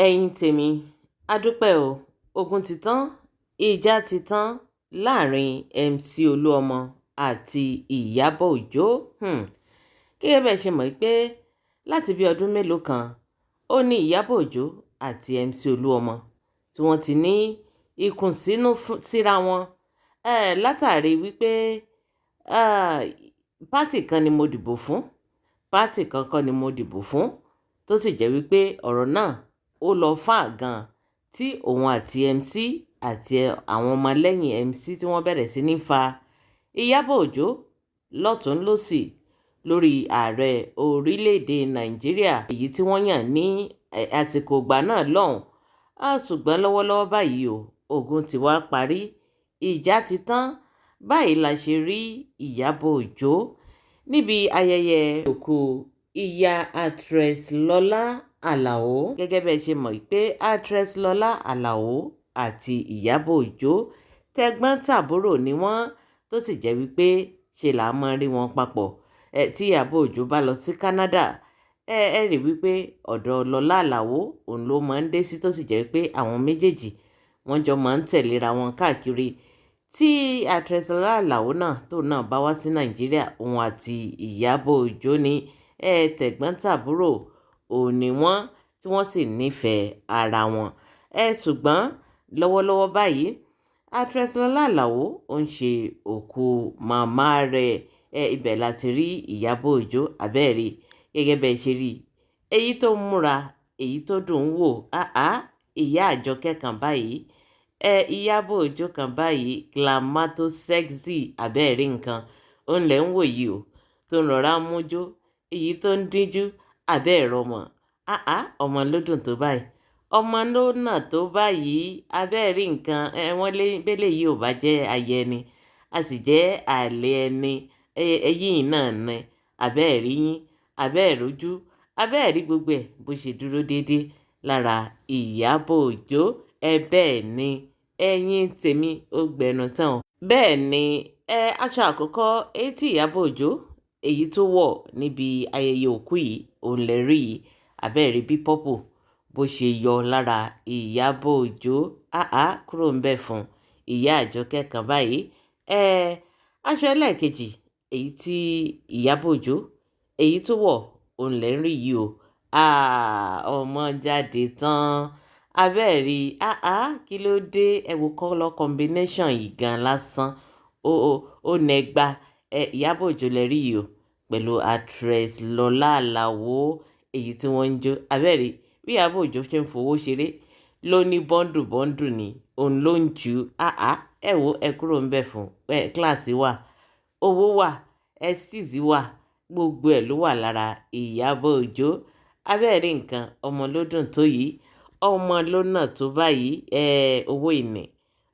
ẹ̀yin tèmi a dúpẹ́ o ogun ti tán ìjà ti tán láàrin MC olúọmọ àti ìyábọ̀ òjó. Gẹ́gẹ́ bẹ́ẹ̀ ṣe mọ̀ pé láti bí ọdún mélòó kan ó ní ìyábọ̀ òjó àti MC olúọmọ tí wọ́n ti ní ìkùnsínú síra wọn látàrí wípé pátì kan ni mo dìbò fún, pátì kan kọ́ ni mo dìbò fún, tó sì jẹ́ wípé ọ̀rọ̀ náà ó lọ fà gan tí òun àti MC àti àwọn ọmọlẹ́yìn MC tí wọ́n bẹ̀rẹ̀ sí ní fa ìyábọ̀ òjó lọ́tún lósì lórí ààrẹ orílẹ̀-èdè nàìjíríà èyí tí wọ́n yàn ní àsìkò ìgbà náà lọ́hùn. Ṣùgbọ́n lọ́wọ́lọ́wọ́ báyìí ogun ti wá parí, ìjà ti tán. Báyìí la ṣe rí ìyábọ̀ òjó níbi ayẹyẹ òkú ìyá actress Lọlá Àlàó. Gẹ́gẹ́ bẹ́ẹ̀ ṣe mọ̀ pé actress Lọlá Àlàó àti ìyábọ̀ òjó tẹ̀gbọ́n-tàbúrò ni wọ́n, tó sì jẹ́ wípé ṣe là á máa rí wọn papọ̀. Tí ìyábọ̀ òjó bá lọ sí Canada ẹ rí wípé ọ̀dọ̀ Lọlá Àlàó òun ló máa ń dé sí, tó sì jẹ́ wípé àwọn méjèèjì wọ́n jọ máa ń tẹ̀léra wọn káàkiri. Tí actress Lọlá Àlàó náà tó náà bá wá sí Nàìjíríà, òun àti ìyábọ̀ òjó ni tẹ̀gbọ́n-tàbúrò òun ni wọ́n, tí wọ́n sì nífẹ̀ẹ́ ara wọn. Ṣùgbọ́n lọ́wọ́lọ́wọ́ báyìí actress Lọlá Àlàó ó ń ṣe òkú màmá rẹ̀, ibẹ̀ láti rí ìyábọ̀ òjó abẹ́ẹ̀rí. Gẹ́gẹ́ bẹ́ẹ̀ ṣe rí èyí tó ń múra, èyí tó dùn ún wò, ìyá àjọkẹ́ kan báyìí, ìyábọ̀ òjó kan báyìí, glamour tó sexy abẹ́ẹ̀rí nǹkan òun lẹ̀ ń wò yìí o, tó ń rọra mújó, èyí tó ń díjú abẹ́ẹ̀rọ mọ̀. Ọmọ ló dùn tó báyìí, ọmọ ló nà tó báyìí abẹ́ẹ̀rí nǹkan. Wọ́n lé bẹ́lẹ̀ yìí ò bá jẹ́ ayẹ ẹni, a sì jẹ́ àlè ẹni, ẹyìn náà ni abẹ́ẹ̀rí yín, abẹ́ẹ̀rójú, abẹ́ẹ̀rí gbogbo ẹ̀ bó ṣe dúró déédéé lára ìyábọ̀ òjó. Bẹ́ẹ̀ ni ẹ̀yin tèmi ó gbẹnu tán. Bẹ́ẹ̀ ni aṣọ àkọ́kọ́ tí ìyábọ̀ òjó èyí tó wọ̀ níbi ayẹyẹ òkú yìí òun lè rí yìí, abẹ́ẹ̀rí bí pọ́pù bó ṣe yọ lára ìyábọ̀ òjó. Kúrò ń bẹ̀ fún ìyá àjọkẹ́ kan báyìí. Aṣọ ẹlẹ́ẹ̀kejì èyí tí ìyábọ̀ òjó èyí tó wọ̀ òun lè rí yìí o. Ọmọ jáde tán abẹ́ẹ̀rí. Kí ló dé? Ẹ wo color combination yìí gan lásán, ó nẹgba. ìyábọ̀ òjó lè rí yìí o pẹ̀lú actress Lọlá Àlàó èyí tí wọ́n ń jó abẹ́ẹ̀rí. Bí ìyábọ̀ òjó ṣe ń fowó ṣeré ló ní bọ́ndù ni òun ló ń jù. Ẹ wo ẹ kúrò ń bẹ̀ fún kíláàsì wà, owó wà, ẹ́stíìsì wà, gbogbo ẹ̀ ló wà lára ìyábọ̀ òjó abẹ́ẹ̀rí nǹkan. Ọmọ ló dùn tó yìí, ọmọ ló nà tó báyìí. Owó ìní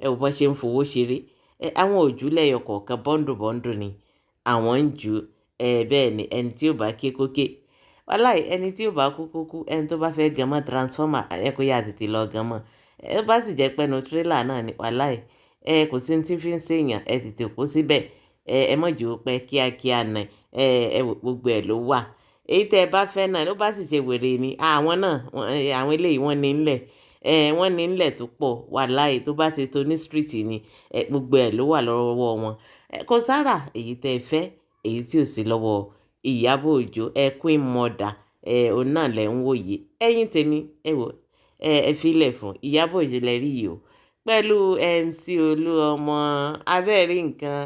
ẹ wò bọ́n ṣe ń fowó ṣeré. Àwọn òjú lẹ́yọ kọ̀ọ̀kan bọ́ndù ni àwọn ń jù. Bẹ́ẹ̀ ni ẹni tí ò bá ké kókè, wàláì ẹni tí ò bá kú kúkú, ẹni tó bá fẹ́ gan mọ́ transformer kó yá tètè lọ gan mọ́. Ó bá sì jẹ́ pẹ́nu tírélà náà ni, wàláì kò sí ní tí fi ń ṣèyàn, tètè kó síbẹ̀. Ẹ mọ̀ jù ó pẹ́ kíákíá náà. Gbogbo ẹ̀ ló wà. Èyí tẹ́ ẹ bá fẹ́ náà ló bá sì ṣe wèrè ni àwọn náà, àwọn eléyìí wọ́n ní ńlẹ̀, wọ́n ní ńlẹ̀ tó pọ̀ wàláì. tó bá ti tó ní street ni gbogbo ẹ̀ ló wà lọ́wọ́ wọn. Kò sára èyí tẹ́ ẹ fẹ́ èyí tí ò sí lọ́wọ́ ìyábọ̀ òjó. Queen mother òun náà lẹ̀ ń wò yìí. Ẹ̀yin tèmi ẹ wò ẹ filẹ̀ fún ìyábọ̀ òjó lẹ rí yìí o pẹ̀lú MC olúọmọ abẹ́ẹ̀rí nǹkan.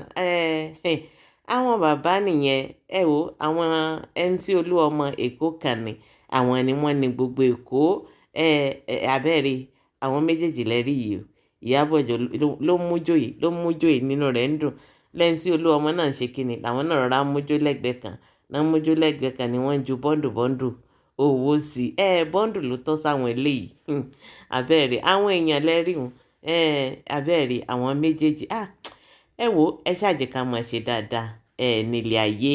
Àwọn bàbá nìyẹn. Ẹ wò àwọn MC olúọmọ èkó kan ni, àwọn ni wọ́n ní gbogbo èkó. Abẹ́ẹ̀rí àwọn méjèèjì lẹ rí yìí o. Ìyábọ̀ òjó ló mújó yìí nínú rẹ̀ ń dùn. MC olúọmọ náà ń ṣe kíni, làwọn náà rọra mújó lẹ́gbẹ̀ẹ́ kan ni wọ́n ń ju bọ́ndù owó sí. Bọ́ndù ló tọ́ sáwọn eléyìí. Abẹ́ẹ̀rí àwọn èèyàn lẹ́rí wọn. Abẹ́ẹ̀rí àwọn méjèèjì. Ẹ wò ẹ ṣáà jẹ́ ká máa ṣe dáadáa nílé ayé.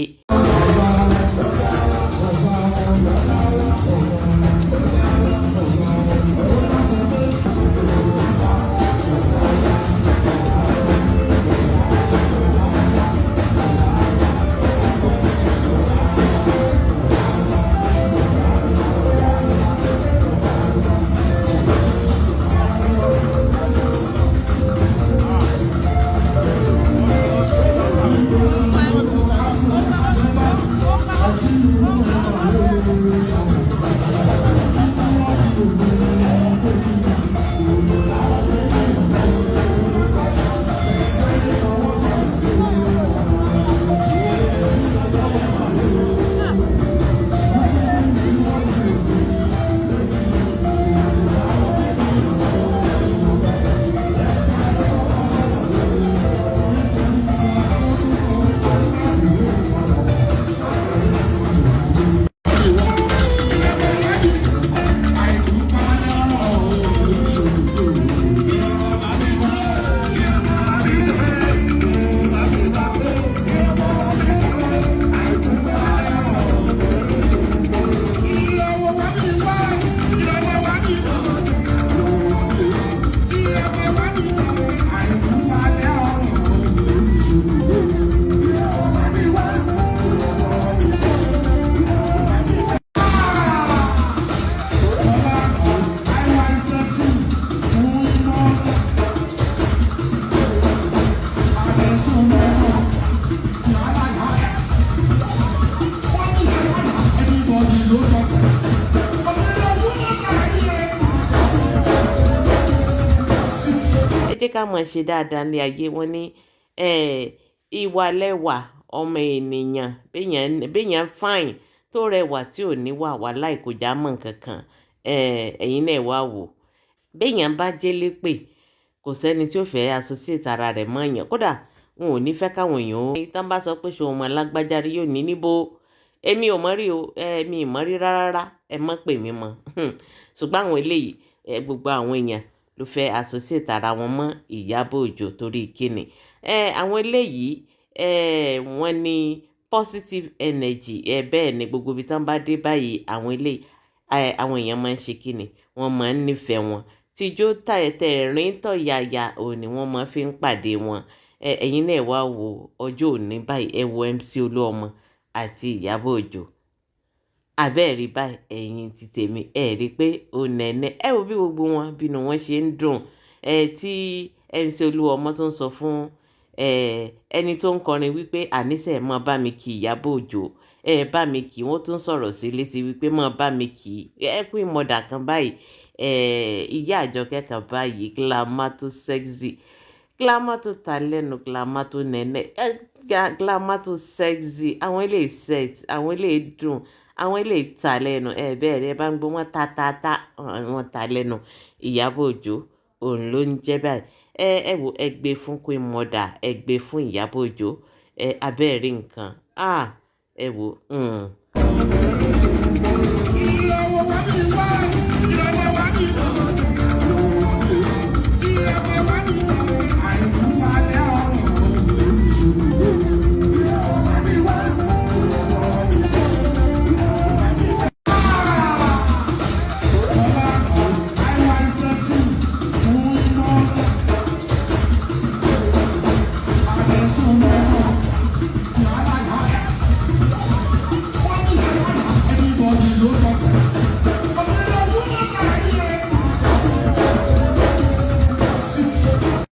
jẹ́ ká máa ṣe dáadáa ní ayé. Wọ́n ní ìwà lẹwà ọmọ ènìyàn, béèyàn fine tó rẹwà tí ò ní wà wàláì kò já mọ́ nǹkan kan. Ẹ̀yin náà wá wò. Béèyàn bá jélépè, kò sẹ́ni tí ó fẹ́ associate ara rẹ̀ mọ́ èèyàn. Kódà wọn ò ní fẹ́ káwọn èèyàn ó. Tán bá sọ pé ṣé o mọ lágbájá rí, yóò ní níbo. Èmi ò mọ̀ rí o, mi ì mọ̀ rí rárá, ẹ má pè mí mọ́. Ṣùgbọ́n àwọn eléyìí, gbogbo àwọn èèyàn ló fẹ́ associate ara wọn mọ́ Ìyábọ̀ Òjó torí kíni. Àwọn eléyìí, wọ́n ní positive energy. Bẹ́ẹ̀ ni gbogbo ibi tán bá dé báyìí, àwọn eléyìí, àwọn èèyàn máa ń ṣe kíni, wọ́n máa ń nífẹ̀ẹ́ wọn. Tíjó tẹ̀rín tọ̀yàyà òun ni wọ́n máa fi ń pàdé wọn. Ẹ̀yin náà wá wo ọjọ́ òní báyìí, ẹ wo MC Olúọmọ àti Ìyábọ̀ Òjó. Àbẹ́ẹ̀ rí báyìí, ẹ̀yin ti tèmi, ẹ rí pé ó nẹ́nẹ́. Ẹ wo bí gbogbo wọn bínú wọn ṣe ń dùn. Tí MC Olúọmọ tó ń sọ fún ẹni tó ń kọrin wípé àníṣe máa bá mi kí Ìyábọ̀ Òjó, bá mi kí. Wọ́n tún sọ̀rọ̀ sí létí wípé máa bá mi kí. Queen Mother kan báyìí, ìyá Àjọkẹ́ kan báyìí, Glamour tó sexy, Glamour tó ta lẹ́nu, Glamour tó nẹ́nẹ́, Glamour tó sexy. Àwọn eléyìí sex, àwọn eléyìí dùn, àwọn eléyìí ta lẹ́nu. Bẹ́ẹ̀ ni ẹ bá ń gbọ́ wọn ta, wọn ta lẹ́nu. Ìyábọ̀ Òjó òun ló ń jẹ́ báyìí. Ẹ wo, ẹ gbé fún Queen Mother, ẹ gbé fún Ìyábọ̀ Òjó. Abẹ́ẹ̀ rí nǹkan. Ẹ wo.